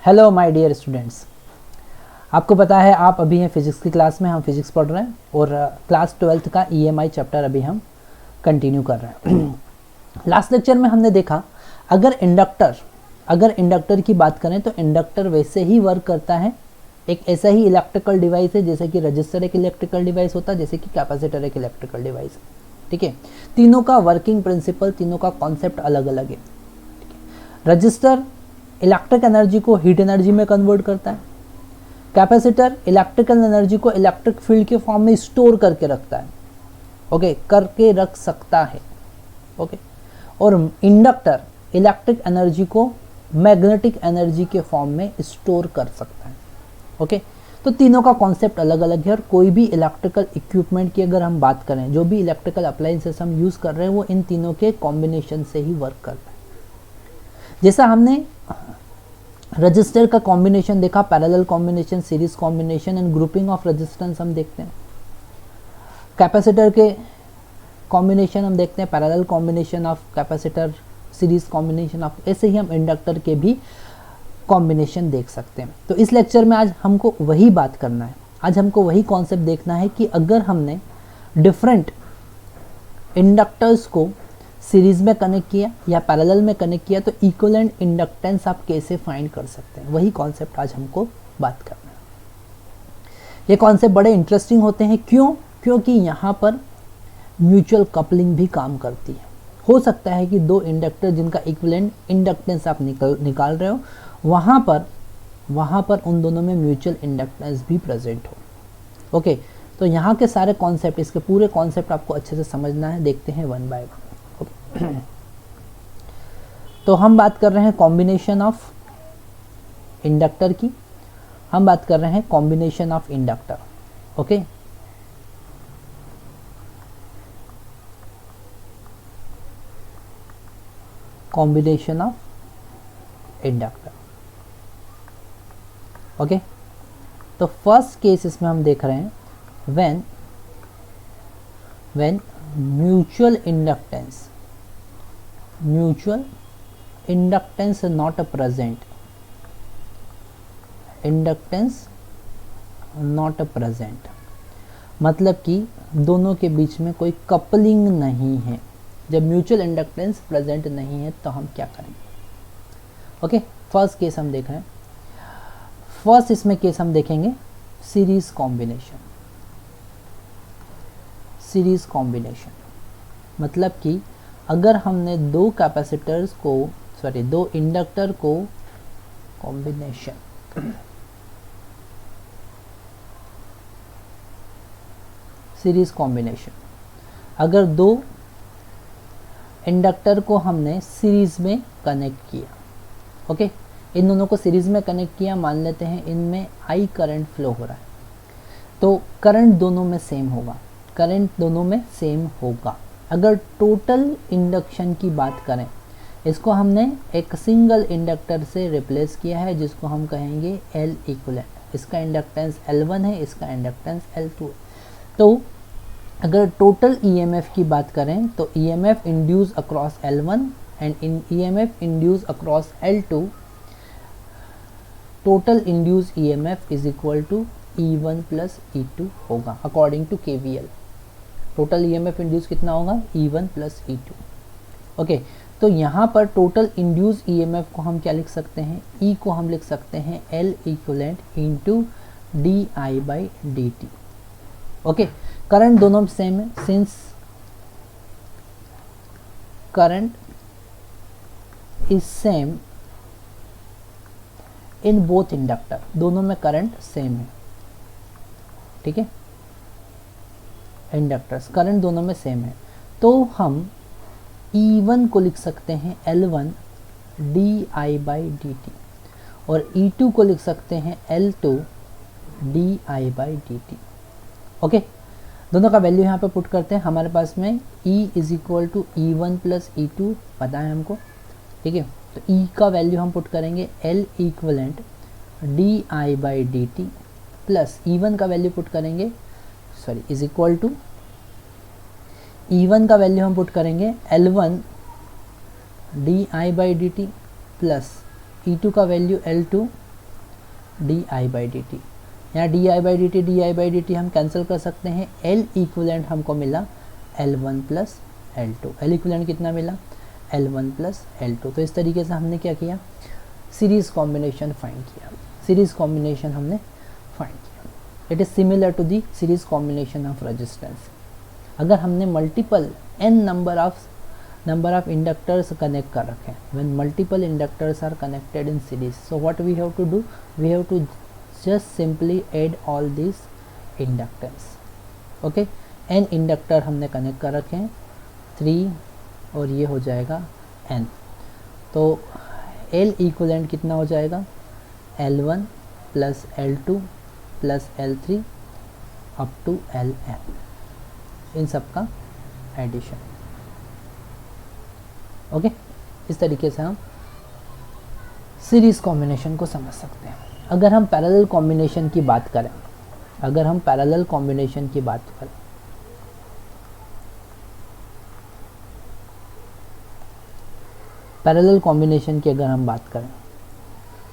Hello my dear students, आपको पता है आप अभी हैं फिजिक्स की क्लास में। हम फिजिक्स पढ़ रहे हैं और क्लास 12th का EMI चैप्टर अभी हम कंटिन्यू कर रहे हैं। लास्ट लेक्चर में हमने देखा अगर इंडक्टर की बात करें तो इंडक्टर वैसे ही वर्क करता है, एक ऐसा ही इलेक्ट्रिकल डिवाइस है जैसे कि रजिस्टर एक इलेक्ट्रिकल डिवाइस होता है, जैसे कि कैपेसिटर एक इलेक्ट्रिकल डिवाइस है। ठीक है, तीनों का वर्किंग प्रिंसिपल, तीनों का कॉन्सेप्ट अलग अलग है। रजिस्टर इलेक्ट्रिक एनर्जी को हीट एनर्जी में कन्वर्ट करता है, कैपेसिटर इलेक्ट्रिकल एनर्जी को इलेक्ट्रिक फील्ड के फॉर्म में स्टोर करके रखता है, करके रख सकता है। और इंडक्टर इलेक्ट्रिक एनर्जी को मैग्नेटिक एनर्जी के फॉर्म में स्टोर कर सकता है। तो तीनों का कॉन्सेप्ट अलग अलग है और कोई भी इलेक्ट्रिकल इक्विपमेंट की अगर हम बात करें, जो भी इलेक्ट्रिकल अप्लायंसेस हम यूज़ कर रहे हैं वो इन तीनों के कॉम्बिनेशन से ही वर्क करता है। जैसा हमने रजिस्टर का कॉम्बिनेशन देखा, parallel combination, series combination and grouping of resistance हम देखते हैं। कैपेसिटर के कॉम्बिनेशन हम देखते हैं, parallel combination of capacitor, series combination of, ऐसे ही हम इंडक्टर के भी कॉम्बिनेशन देख सकते हैं। तो इस लेक्चर में आज हमको वही बात करना है, आज हमको वही कॉन्सेप्ट देखना है कि अगर हमने डिफरेंट इंडक्टर्स को सीरीज में कनेक्ट किया या पैरेलल में कनेक्ट किया तो इक्विवेलेंट इंडक्टेंस आप कैसे फाइंड कर सकते हैं, वही कॉन्सेप्ट आज हमको बात करना है। ये कॉन्सेप्ट बड़े इंटरेस्टिंग होते हैं। क्योंकि यहाँ पर म्यूचुअल कपलिंग भी काम करती है। हो सकता है कि दो इंडक्टर जिनका इक्विवेलेंट इंडक्टेंस आप निकाल रहे हो, वहाँ पर उन दोनों में म्यूचुअल इंडक्टेंस भी प्रेजेंट हो। तो यहाँ के सारे कॉन्सेप्ट, इसके पूरे कॉन्सेप्ट आपको अच्छे से समझना है। देखते हैं वन बाय वन। तो हम बात कर रहे हैं कॉम्बिनेशन ऑफ इंडक्टर की, हम बात कर रहे हैं combination of inductor. Combination of inductor. तो फर्स्ट केस इसमें हम देख रहे हैं when mutual inductance not present, मतलब कि दोनों के बीच में कोई कपलिंग नहीं है। जब म्यूचुअल इंडक्टेंस प्रेजेंट नहीं है तो हम क्या करेंगे? फर्स्ट केस हम देख रहे हैं। फर्स्ट इसमें केस हम देखेंगे सीरीज कॉम्बिनेशन। मतलब कि अगर हमने दो इंडक्टर को कॉम्बिनेशन, सीरीज कॉम्बिनेशन, अगर दो इंडक्टर को हमने सीरीज में कनेक्ट किया, इन दोनों को सीरीज में कनेक्ट किया, मान लेते हैं इनमें I करंट फ्लो हो रहा है, तो करंट दोनों में सेम होगा। अगर टोटल इंडक्शन की बात करें, इसको हमने एक सिंगल इंडक्टर से रिप्लेस किया है जिसको हम कहेंगे L इक्विवेलेंट। इसका इंडक्टेंस L1 है, इसका इंडक्टेंस L2 है। तो अगर टोटल EMF की बात करें तो EMF induce across L1 and EMF induce across L2, total induce EMF is equal to E1 plus E2 होगा according to KVL। Total EMF induce कितना होगा? E1 plus E2। तो यहाँ पर टोटल इंड्यूस EMF को हम क्या लिख सकते हैं? E को हम लिख सकते हैं L equivalent into di/dt। Current दोनों सेम है, since current is same in both inductor, दोनों में करंट सेम है। ठीक है, इंडक्टर्स करंट दोनों में सेम है, तो हम E1 को लिख सकते हैं L1 di/dt और E2 को लिख सकते हैं L2 di/dt। दोनों का वैल्यू यहाँ पे पुट करते हैं। हमारे पास में E is equal to E1 plus E2 पता है हमको। ठीक है, तो E का वैल्यू हम पुट करेंगे L equivalent di/dt plus E1 का वैल्यू पुट करेंगे, इज इक्वल टू E1 का वैल्यू हम पुट करेंगे L1 di/dt प्लस E2 का value L2 d i by d t. यहाँ d i by d t हम कैंसिल कर सकते हैं। एल इक्वलेंट हमको मिला L1 plus L2। L equivalent कितना मिला L1 प्लस L2। तो इस तरीके से हमने क्या किया, सीरीज़ कॉम्बिनेशन फाइंड किया। सीरीज़ कॉम्बिनेशन हमने फाइंड किया। It is similar to the series combination of resistance. अगर हमने multiple n number of inductors connect कर रखे हैं, when multiple inductors are connected in series, so what we have to do, we have to just simply add all this inductors. Okay, n inductor हमने connect कर रखे हैं 3 और ये हो जाएगा n। तो L इक्वलेंट कितना हो जाएगा L1 plus L2 plus L3 up to Ln, इन सब का एडिशन। ओके, इस तरीके से हम सीरीज कॉम्बिनेशन को समझ सकते हैं। अगर हम पैरेलल कॉम्बिनेशन की बात करें, पैरेलल कॉम्बिनेशन की अगर हम बात करें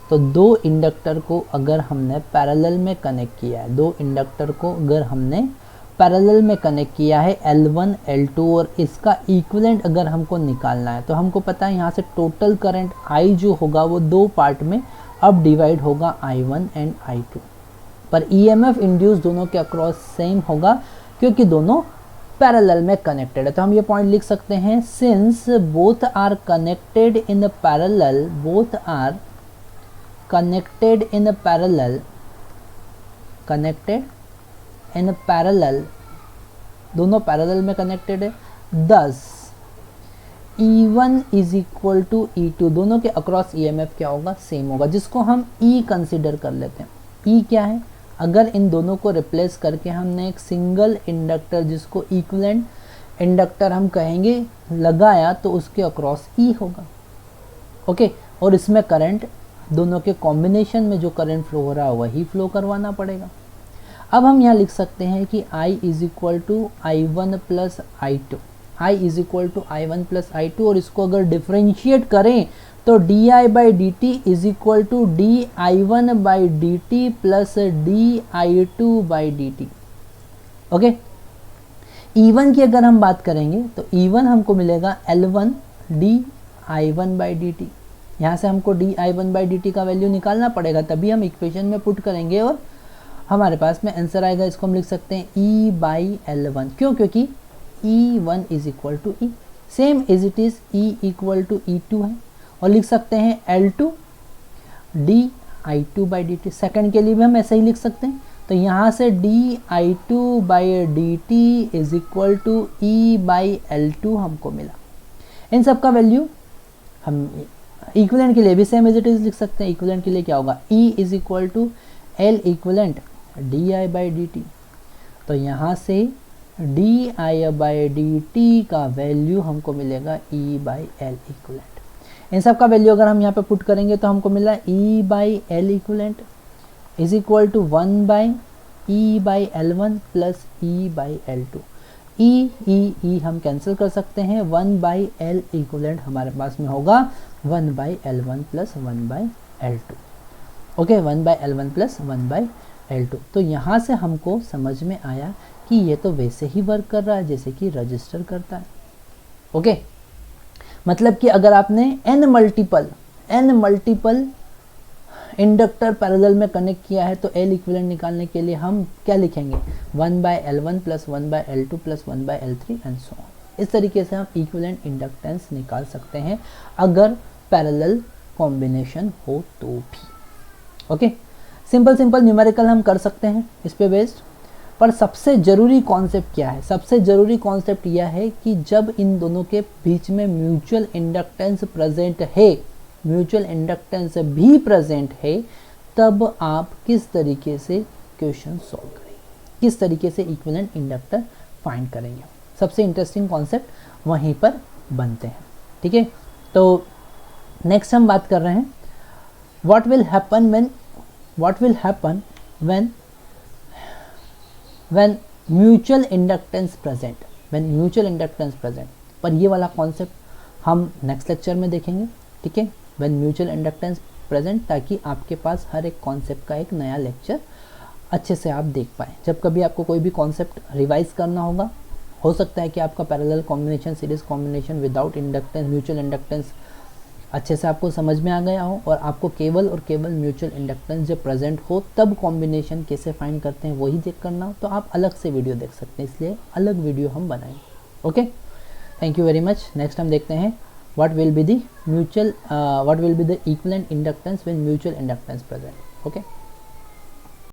तो दो इंडक्टर को अगर हमने पैरेलल में कनेक्ट किया है, दो इंडक्टर को अगर हमने पैरेलल में कनेक्ट किया है L1 L2 और इसका इक्विवेलेंट अगर हमको निकालना है, तो हमको पता है यहाँ से टोटल करंट I जो होगा वो दो पार्ट में अब डिवाइड होगा I1 एंड I2, पर EMF इंड्यूस दोनों के अक्रॉस सेम होगा क्योंकि दोनों पैरेलल में कनेक्टेड है। तो हम ये पॉइंट लिख सकते हैं, since both are connected in parallel, both are connected in parallel, connected in parallel, दोनों पैरेलल में कनेक्टेड है, thus E1 is equal to E2, दोनों के अक्रॉस EMF क्या होगा, सेम होगा, जिसको हम E कंसिडर कर लेते हैं। E क्या है, अगर इन दोनों को रिप्लेस करके हमने एक सिंगल इंडक्टर जिसको इक्विवेलेंट इंडक्टर हम कहेंगे लगाया तो उसके अक्रॉस E होगा। ओके, और इसमें करंट दोनों के कॉम्बिनेशन में जो करंट फ्लो हो रहा है वही फ्लो करवाना पड़ेगा। अब हम यहाँ लिख सकते हैं कि I is equal to I1 plus I2, I is equal to I1 plus I2, और इसको अगर डिफ्रेंशिएट करें तो di by d t is equal to di1 by d t plus di2 by d t. Okay, E1 की अगर हम बात करेंगे तो E1 हमको मिलेगा L1 di1 by d t. यहाँ से हमको di1 बाई डी टी का वैल्यू निकालना पड़ेगा, तभी हम इक्वेशन में पुट करेंगे और हमारे पास में आंसर आएगा। इसको हम लिख सकते हैं E बाई L1, क्यों, क्योंकि E1 is equal to E, same as it is E equal to E2 है, और लिख सकते हैं L2 di2 by d T. Second के लिए भी हम ऐसे ही लिख सकते हैं, तो यहाँ से di2 by d t is equal to E by L2 हमको मिला। इन सब का वैल्यू हम इक्विवेलेंट के लिए भी सेम एज इट इज लिख सकते हैं। इक्विवेलेंट के लिए क्या होगा, E is equal to L equivalent di by d t, तो यहाँ से di बाई डी टी का वैल्यू हमको मिलेगा E बाई L इक्विवेलेंट। इन सब का वैल्यू अगर हम यहाँ पे पुट करेंगे तो हमको मिला E by L equivalent is equal to 1 by E by L1 plus E by L2। E हम कैंसिल कर सकते हैं, 1 बाई L इक्विवेलेंट हमारे पास में होगा 1 by L1 plus 1 by L2। Okay, 1 by L1 plus 1 by L2। तो यहाँ से हमको समझ में आया कि ये तो वैसे ही वर्क कर रहा है जैसे कि रजिस्टर करता है। ओके, मतलब कि अगर आपने n मल्टीपल इंडक्टर पैरेलल में कनेक्ट किया है तो L इक्विवेलेंट निकालने के लिए हम क्या लिखेंगे, 1 by L1 plus 1 by L2 plus 1 by L3 and so on. इस तरीके से हम इक्विवेलेंट इंडक्टेंस निकाल सकते हैं अगर पैरेलल कॉम्बिनेशन हो तो भी। ओके, सिंपल न्यूमेरिकल हम कर सकते हैं इस पे बेस्ड, पर सबसे ज़रूरी कॉन्सेप्ट क्या है, सबसे ज़रूरी कॉन्सेप्ट यह है कि जब इन दोनों के बीच में म्यूचुअल इंडक्टेंस प्रेजेंट है, म्यूचुअल इंडक्टेंस भी प्रेजेंट है, तब आप किस तरीके से क्वेश्चन सॉल्व करेंगे, किस तरीके से इक्विवेलेंट इंडक्टर फाइंड करेंगे। सबसे इंटरेस्टिंग कॉन्सेप्ट वहीं पर बनते हैं। ठीक है, तो नेक्स्ट हम बात कर रहे हैं what will happen when mutual inductance present, पर ये वाला कॉन्सेप्ट हम नेक्स्ट लेक्चर में देखेंगे। ठीक है, व्हेन म्यूचुअल इंडक्टेंस प्रेजेंट, ताकि आपके पास हर एक कॉन्सेप्ट का एक नया लेक्चर अच्छे से आप देख पाएँ। जब कभी आपको कोई भी कॉन्सेप्ट रिवाइज करना होगा, हो सकता है कि आपका parallel combination, series combination without inductance, mutual inductance अच्छे से आपको समझ में आ गया हो, और आपको केवल और केवल म्यूचुअल इंडक्टेंस जब प्रेजेंट हो तब कॉम्बिनेशन कैसे फाइंड करते हैं वही चेक करना हो, तो आप अलग से वीडियो देख सकते हैं, इसलिए अलग वीडियो हम बनाएंगे। Okay, thank you very much. Next हम देखते हैं what will be the equivalent inductance when mutual inductance present. Okay.